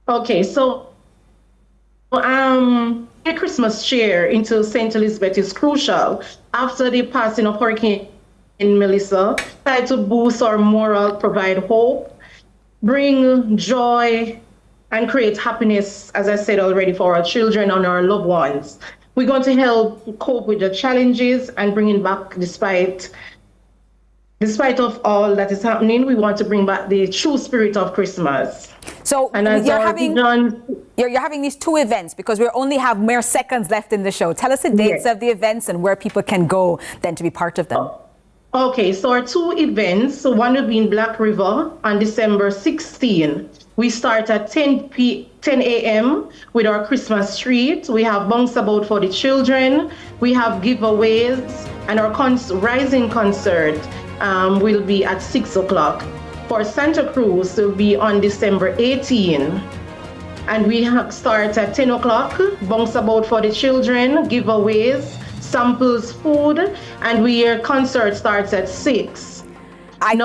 Okay, so a Christmas cheer into St. Elizabeth is crucial after the passing of Hurricane Melissa. Try to boost our morale, provide hope, bring joy, and create happiness, as I said already, for our children and our loved ones. We're going to help cope with the challenges and bringing back, despite of all that is happening, we want to bring back the true spirit of Christmas. So you're having these two events because we only have mere seconds left in the show. Tell us the dates of the events and where people can go then to be part of them. Okay, so our two events, so one will be in Black River on December 16. We start at 10 a.m. with our Christmas treat. We have Bounce About for the children. We have giveaways, and our Rising concert will be at 6 o'clock. For Santa Cruz, will be on December 18. And we start at 10 o'clock, Bounce About for the children, giveaways, samples, food, and our concert starts at 6. I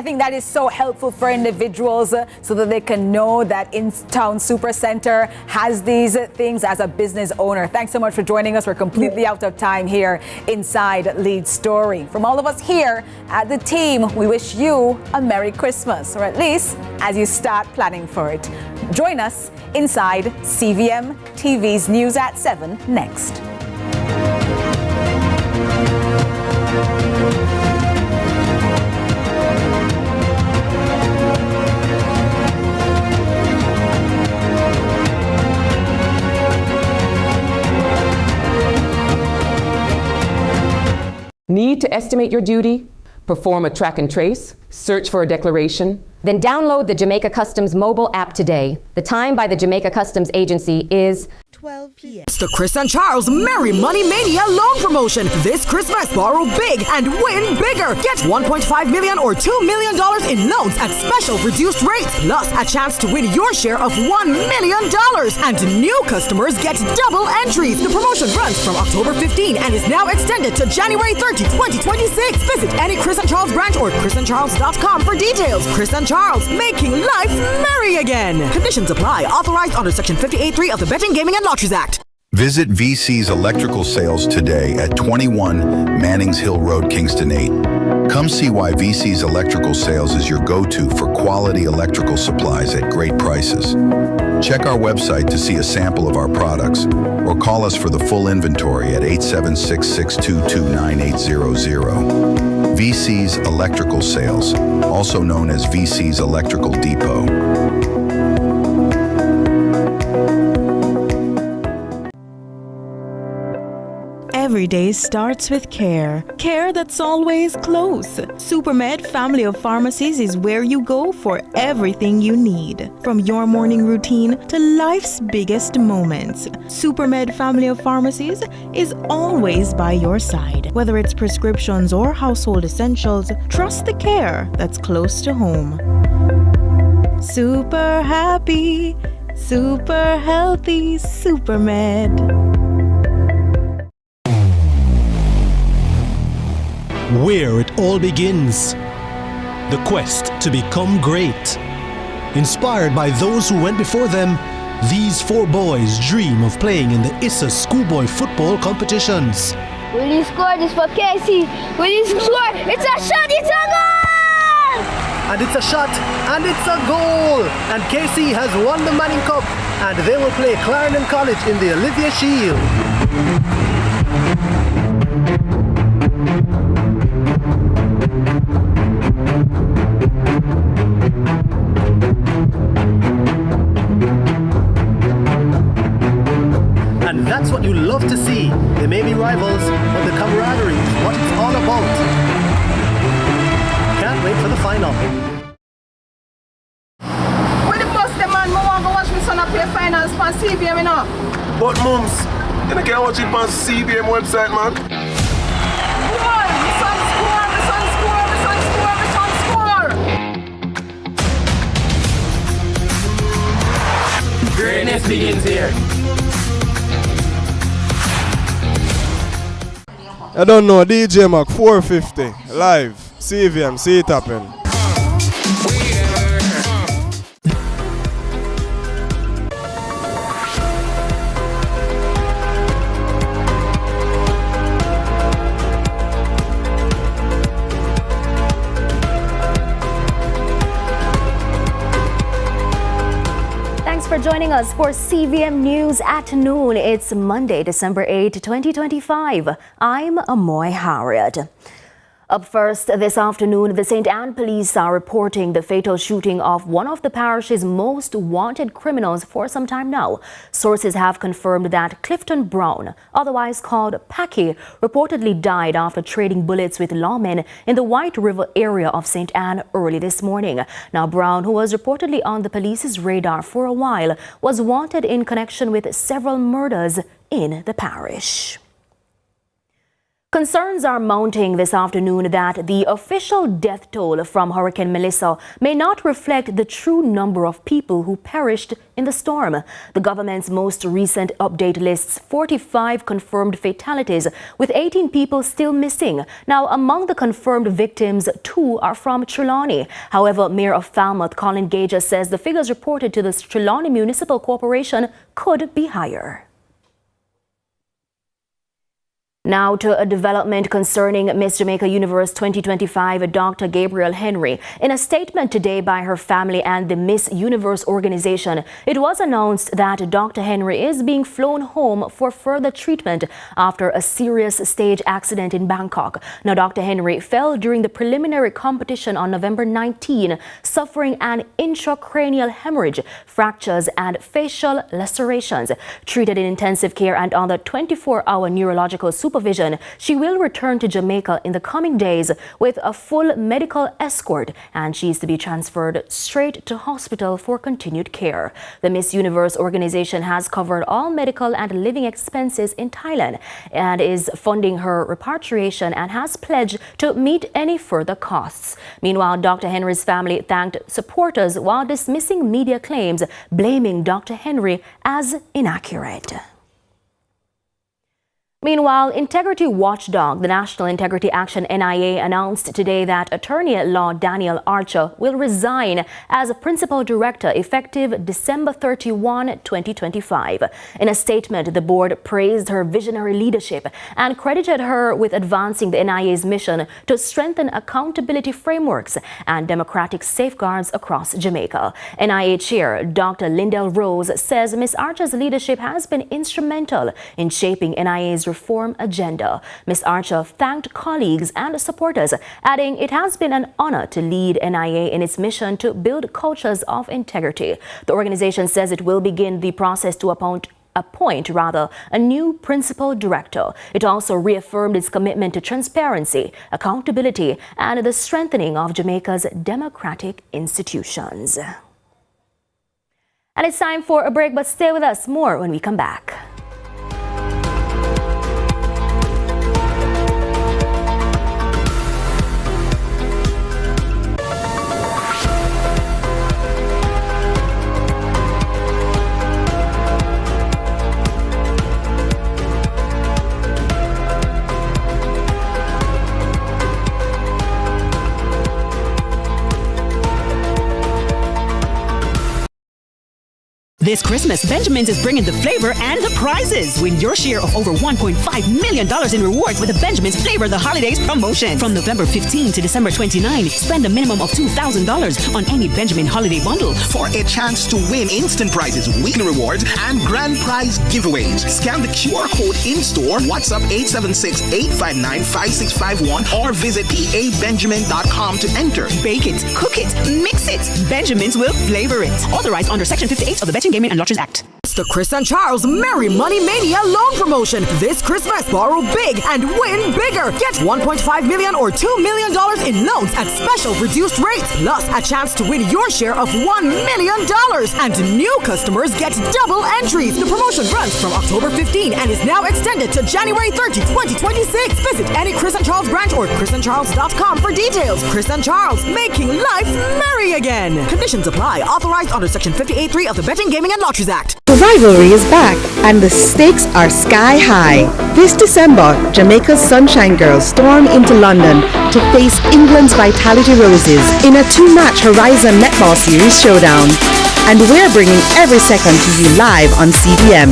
think that is so helpful for individuals so that they can know that In-Town Supercenter has these things as a business owner. Thanks so much for joining us. We're completely out of time here inside Lead Story. From all of us here at the team, we wish you a Merry Christmas, or at least as you start planning for it. Join us inside CVM TV's News at 7 next. Need to estimate your duty? Perform a track and trace? Search for a declaration? Then download the Jamaica Customs mobile app today. The time by the Jamaica Customs Agency is 12 p.m. It's the Chris and Charles Merry Money Mania loan promotion. This Christmas, borrow big and win bigger. Get $1.5 million or $2 million in loans at special reduced rates, plus a chance to win your share of $1 million. And new customers get double entries. The promotion runs from October 15 and is now extended to January 30, 2026. Visit any Chris and Charles branch or chrisandcharles.com for details. Chris and Charles, making life merry again. Conditions apply. Authorized under Section 58.3 of the Betting, Gaming and Lotteries Act. Visit VC's Electrical Sales today at 21 Mannings Hill Road, Kingston 8. Come see why VC's Electrical Sales is your go-to for quality electrical supplies at great prices. Check our website to see a sample of our products or call us for the full inventory at 876-622-9800. VC's Electrical Sales, also known as VC's Electrical Depot. Every day starts with care. Care that's always close. Supermed Family of Pharmacies is where you go for everything you need. From your morning routine to life's biggest moments, Supermed Family of Pharmacies is always by your side. Whether it's prescriptions or household essentials, trust the care that's close to home. Super happy, super healthy, Supermed. Where it all begins. The quest to become great. Inspired by those who went before them, these four boys dream of playing in the ISSA Schoolboy football competitions. Will you score this for Casey? Will you score? It's a shot, it's a goal! And it's a shot, and it's a goal! And Casey has won the Manning Cup, and they will play Clarendon College in the Olivia Shield. And that's what you love to see. They may be rivals, but the camaraderie is what it's all about. Can't wait for the final. When the bus the man, I want to watch my son play finals on CVM, you know. But mums, you can't watch it on CVM website, man. Score! My son score! My son score! My son score! My son score! Greatness begins here. I don't know, DJ Mac 450 live, CVM, see it happen. for joining us for CVM News at noon. It's Monday, December 8, 2025. I'm Amoy Harriet. Up first this afternoon, the St. Anne police are reporting the fatal shooting of one of the parish's most wanted criminals for some time now. Sources have confirmed that Clifton Brown, otherwise called Packy, reportedly died after trading bullets with lawmen in the White River area of St. Anne early this morning. Now, Brown, who was reportedly on the police's radar for a while, was wanted in connection with several murders in the parish. Concerns are mounting this afternoon that the official death toll from Hurricane Melissa may not reflect the true number of people who perished in the storm. The government's most recent update lists 45 confirmed fatalities, with 18 people still missing. Now, among the confirmed victims, 2 are from Trelawney. However, Mayor of Falmouth, Colin Gage, says the figures reported to the Trelawney Municipal Corporation could be higher. Now to a development concerning Miss Jamaica Universe 2025, Dr. Gabrielle Henry. In a statement today by her family and the Miss Universe organization, it was announced that Dr. Henry is being flown home for further treatment after a serious stage accident in Bangkok. Now, Dr. Henry fell during the preliminary competition on November 19, suffering an intracranial hemorrhage, fractures and facial lacerations. Treated in intensive care and under 24-hour neurological supervision, she will return to Jamaica in the coming days with a full medical escort, and she is to be transferred straight to hospital for continued care. The Miss Universe organization has covered all medical and living expenses in Thailand and is funding her repatriation and has pledged to meet any further costs. Meanwhile, Dr. Henry's family thanked supporters while dismissing media claims, blaming Dr. Henry as inaccurate. Meanwhile, Integrity Watchdog, the National Integrity Action NIA, announced today that attorney-at-law Daniel Archer will resign as a principal director effective December 31, 2025. In a statement, the board praised her visionary leadership and credited her with advancing the NIA's mission to strengthen accountability frameworks and democratic safeguards across Jamaica. NIA Chair Dr. Lindell Rose says Ms. Archer's leadership has been instrumental in shaping NIA's reform agenda. Ms. Archer thanked colleagues and supporters, adding it has been an honor to lead NIA in its mission to build cultures of integrity. The organization says it will begin the process to appoint a new principal director. It also reaffirmed its commitment to transparency, accountability, and the strengthening of Jamaica's democratic institutions. And it's time for a break, but stay with us. More when we come back. This Christmas, Benjamin's is bringing the flavor and the prizes. Win your share of over $1.5 million in rewards with the Benjamin's Flavor the Holidays promotion. From November 15 to December 29, spend a minimum of $2,000 on any Benjamin holiday bundle for a chance to win instant prizes, weekly rewards, and grand prize giveaways. Scan the QR code in-store, WhatsApp 876-859-5651, or visit pabenjamin.com to enter. Bake it, cook it, mix it. Benjamin's will flavor it. Authorized under Section 58 of the Betting, Gaming and Lotteries Act. The Chris and Charles Merry Money Mania loan promotion. This Christmas, borrow big and win bigger. Get $1.5 million or $2 million in loans at special reduced rates, plus a chance to win your share of $1 million. And new customers get double entries. The promotion runs from October 15 and is now extended to January 30, 2026. Visit any Chris and Charles branch or chrisandcharles.com for details. Chris and Charles, making life merry again. Conditions apply. Authorized under Section 58.3 of the Betting, Gaming and Lotteries Act. The rivalry is back and the stakes are sky high. This December, Jamaica's Sunshine Girls storm into London to face England's Vitality Roses in a 2-match Horizon Netball Series showdown. And we're bringing every second to you live on CVM.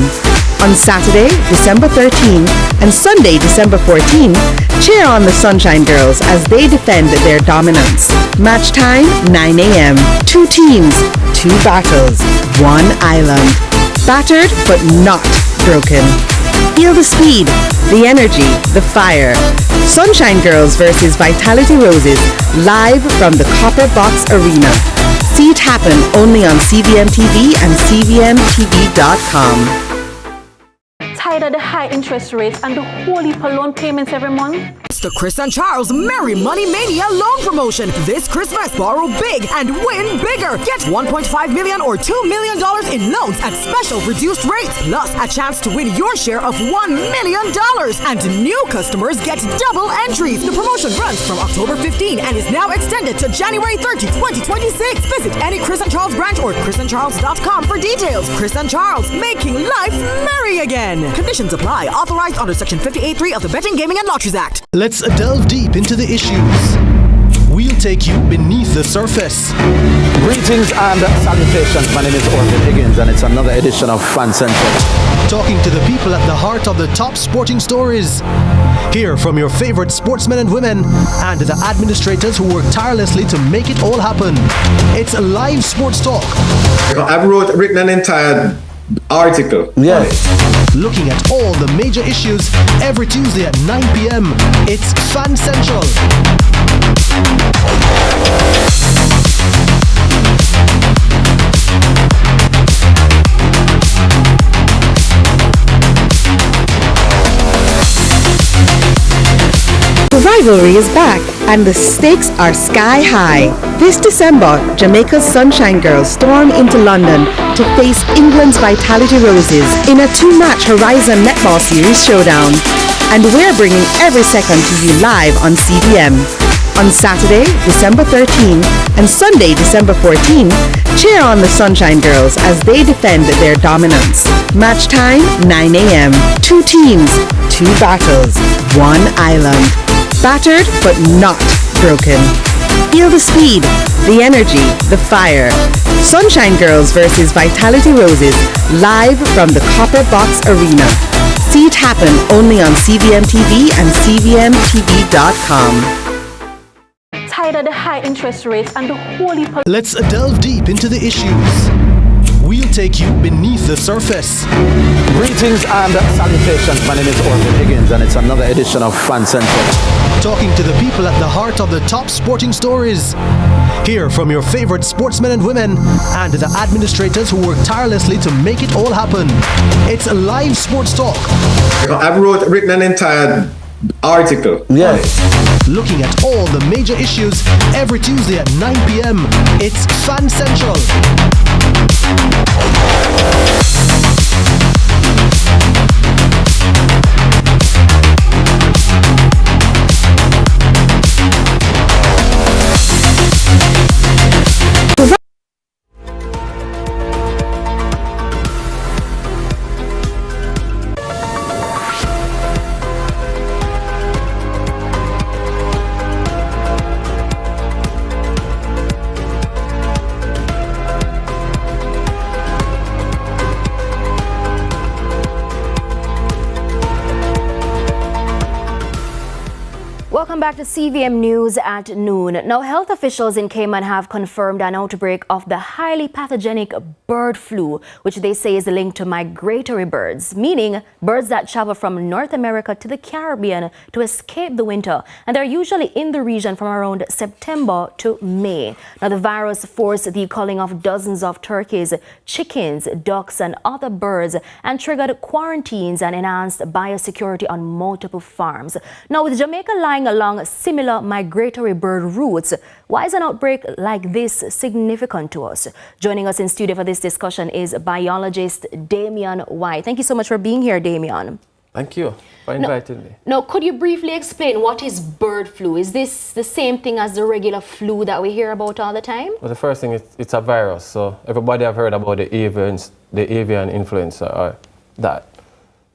On Saturday, December 13 and Sunday, December 14, cheer on the Sunshine Girls as they defend their dominance. Match time 9 a.m. 2 teams, 2 battles, 1 island. Battered but not broken. Feel the speed, the energy, the fire. Sunshine Girls versus Vitality Roses, live from the Copper Box Arena. See it happen only on CVM TV and CVMTV.com. Tired of the high interest rates and the whole heap of loan payments every month? It's the Chris and Charles Merry Money Mania loan promotion. This Christmas, borrow big and win bigger. Get $1.5 million or $2 million in loans at special reduced rates, plus a chance to win your share of $1 million. And new customers get double entries. The promotion runs from October 15 and is now extended to January 30, 2026. Visit any Chris and Charles branch or chrisandcharles.com for details. Chris and Charles, making life merry again. Conditions apply. Authorized under Section 58.3 of the Betting, Gaming and Lotteries Act. Let's delve deep into the issues. We'll take you beneath the surface. Greetings and salutations. My name is Orville Higgins and it's another edition of Fan Central. Talking to the people at the heart of the top sporting stories. Hear from your favorite sportsmen and women and the administrators who work tirelessly to make it all happen. It's a live sports talk. I've written an entire article. Yes. Looking at all the major issues every Tuesday at 9 p.m. It's Fan Central. The rivalry is back and the stakes are sky high. This December, Jamaica's Sunshine Girls storm into London to face England's Vitality Roses in a 2-match Horizon Netball Series showdown. And we're bringing every second to you live on CVM. On Saturday, December 13 and Sunday, December 14, cheer on the Sunshine Girls as they defend their dominance. Match time 9 a.m. 2 teams, 2 battles, 1 island. Battered but not broken. Feel the speed, the energy, the fire. Sunshine Girls versus Vitality Roses, live from the Copper Box Arena. See it happen only on CVM TV and CVMTV.com. Tired of the high interest rates and the whole heap of... Let's delve deep into the issues. We'll take you beneath the surface. Greetings and salutations. My name is Orville Higgins and it's another edition of Fan Central. Talking to the people at the heart of the top sporting stories. Hear from your favorite sportsmen and women and the administrators who work tirelessly to make it all happen. It's a live sports talk. I've written an entire article. Yes. Looking at all the major issues every Tuesday at 9 p.m. It's Fan Central. Welcome back to CVM News at noon. Now, health officials in Cayman have confirmed an outbreak of the highly pathogenic bird flu, which they say is linked to migratory birds, meaning birds that travel from North America to the Caribbean to escape the winter. And they're usually in the region from around September to May. Now, the virus forced the culling of dozens of turkeys, chickens, ducks, and other birds, and triggered quarantines and enhanced biosecurity on multiple farms. Now, with Jamaica lying along similar migratory bird routes, why is an outbreak like this significant to us? Joining us in studio for this discussion is biologist Damian White. Thank you so much for being here, Damian. Thank you for inviting me. Now, could you briefly explain what is bird flu? Is this the same thing as the regular flu that we hear about all the time? Well, the first thing, it's a virus. So everybody have heard about the avian influenza or that.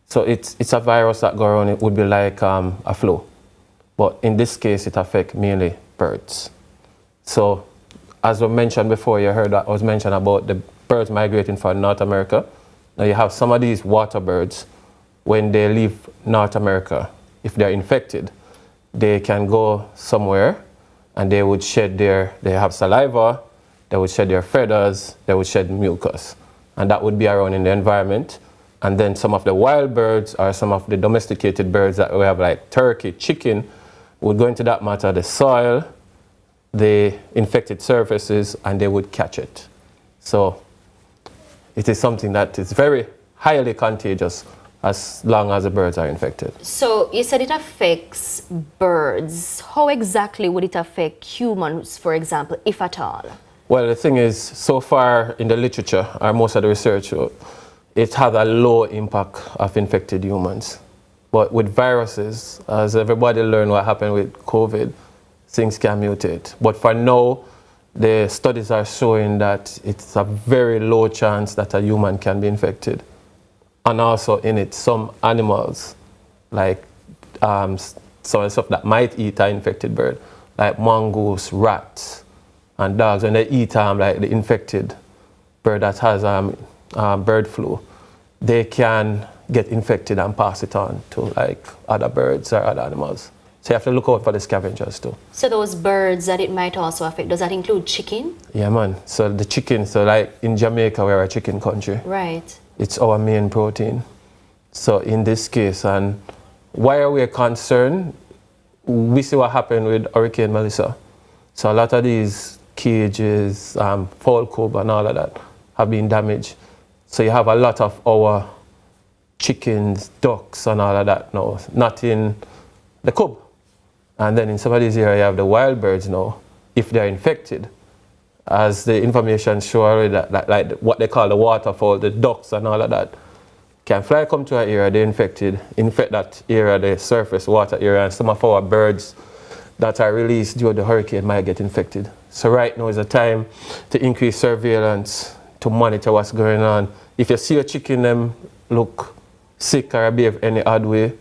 So it's a virus that go around. It would be like a flu. But in this case, it affects mainly birds. So, as we mentioned before, you heard that I was mentioned about the birds migrating from North America. Now you have some of these water birds, when they leave North America, if they're infected, they can go somewhere and they would shed they have saliva, they would shed their feathers, they would shed mucus. And that would be around in the environment. And then some of the wild birds or some of the domesticated birds that we have like turkey, chicken, would go into that matter, the soil, the infected surfaces, and they would catch it. So it is something that is very highly contagious as long as the birds are infected. So you said it affects birds. How exactly would it affect humans, for example, if at all? Well, the thing is, so far in the literature, or most of the research, it has a low impact of infected humans. But with viruses, as everybody learned what happened with COVID, things can mutate. But for now, the studies are showing that it's a very low chance that a human can be infected. And also in it, some animals, like some stuff that might eat an infected bird, like mongoose, rats, and dogs, when they eat like the infected bird that has bird flu, they can get infected and pass it on to like other birds or other animals. So you have to look out for the scavengers too. So those birds that it might also affect, does that include chicken? Yeah, man. So the chicken, so like in Jamaica, we're a chicken country. Right. It's our main protein. So in this case, and why are we concerned? We see what happened with Hurricane Melissa. So a lot of these cages, fall coop and all of that have been damaged. So you have a lot of our chickens, ducks and all of that now, not in the coop. And then in some of these areas you have the wild birds now, if they're infected, as the information show already that like what they call the waterfowl, the ducks and all of that, can fly come to an area, they're infected, infect that area, the surface water area, and some of our birds that are released during the hurricane might get infected. So right now is a time to increase surveillance, to monitor what's going on. If you see a chicken them look sick or behave any odd way,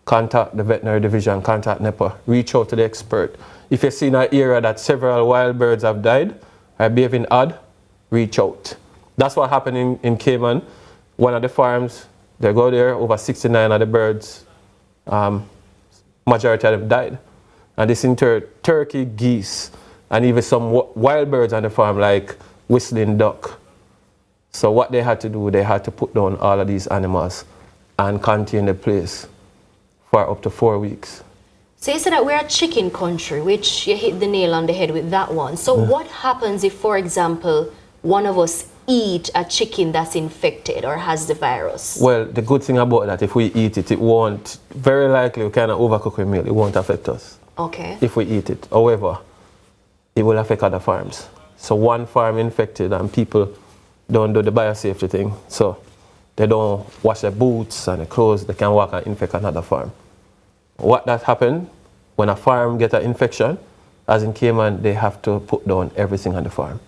contact the veterinary division, contact NEPA, reach out to the expert. If you see in an area that several wild birds have died or behaving odd, reach out. That's what happened in Cayman. One of the farms, they go there, over 69 of the birds, majority of them died. And this interred turkey, geese, and even some wild birds on the farm like whistling duck. So what they had to do, they had to put down all of these animals and contain the place for up to 4 weeks. So you said that we're a chicken country, which you hit the nail on the head with that one. So what happens if, for example, one of us eat a chicken that's infected or has the virus? Well, the good thing about that, if we eat it, it won't, very likely we cannot overcook a meal, it won't affect us. Okay. If we eat it. However, it will affect other farms. So one farm infected and people don't do the biosafety thing. So they don't wash their boots and their clothes, they can walk and infect another farm. What that happened, when a farm gets an infection, as in Cayman, they have to put down everything on the farm.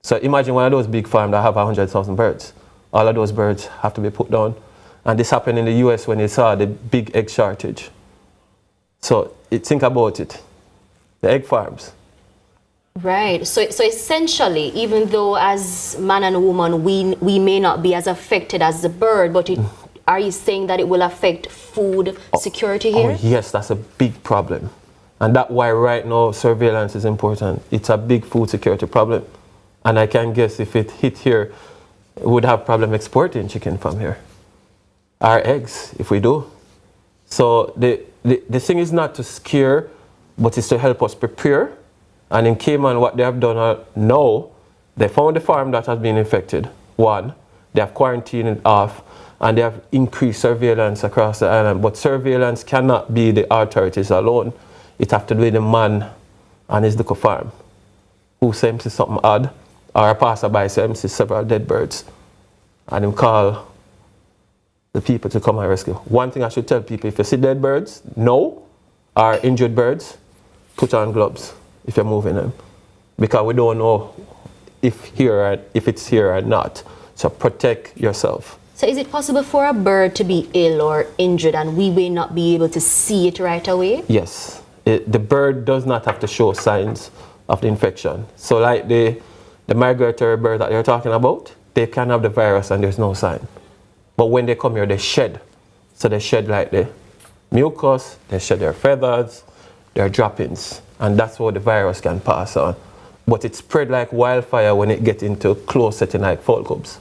So imagine one of those big farms that have 100,000 birds. All of those birds have to be put down. And this happened in the US when they saw the big egg shortage. So think about it, the egg farms. Right. So essentially, even though as man and woman, we may not be as affected as the bird, but are you saying that it will affect food security here? Oh, yes, that's a big problem. And that's why right now surveillance is important. It's a big food security problem. And I can guess if it hit here, we would have problem exporting chicken from here. Our eggs, if we do. So the thing is not to scare, but it's to help us prepare. And in Cayman, what they have done now, they found the farm that has been infected. One, they have quarantined it off, and they have increased surveillance across the island. But surveillance cannot be the authorities alone. It has to be the man on his little farm who sees something odd, or a passerby sees several dead birds, and him call the people to come and rescue. One thing I should tell people, if you see dead birds, or injured birds, put on gloves if you're moving them, because we don't know if it's here or not. So protect yourself. So is it possible for a bird to be ill or injured and we may not be able to see it right away? Yes. The bird does not have to show signs of the infection. So like the migratory bird that you're talking about, they can have the virus and there's no sign. But when they come here, they shed. So they shed like the mucus, they shed their feathers, they're droppings. And that's how the virus can pass on. But it spread like wildfire when it gets into close setting like fall cubs.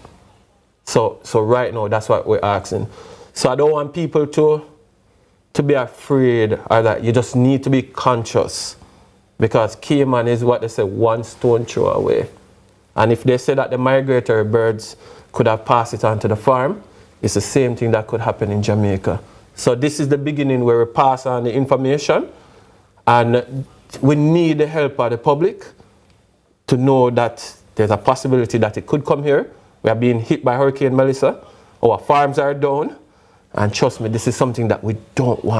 So right now, that's what we're asking. So I don't want people to be afraid, or that you just need to be conscious, because Cayman is what they say, one stone throw away. And if they say that the migratory birds could have passed it on to the farm, it's the same thing that could happen in Jamaica. So this is the beginning where we pass on the information, and we need the help of the public to know that there's a possibility that it could come here. We are being hit by Hurricane Melissa. Our farms are down. And trust me, this is something that we don't want.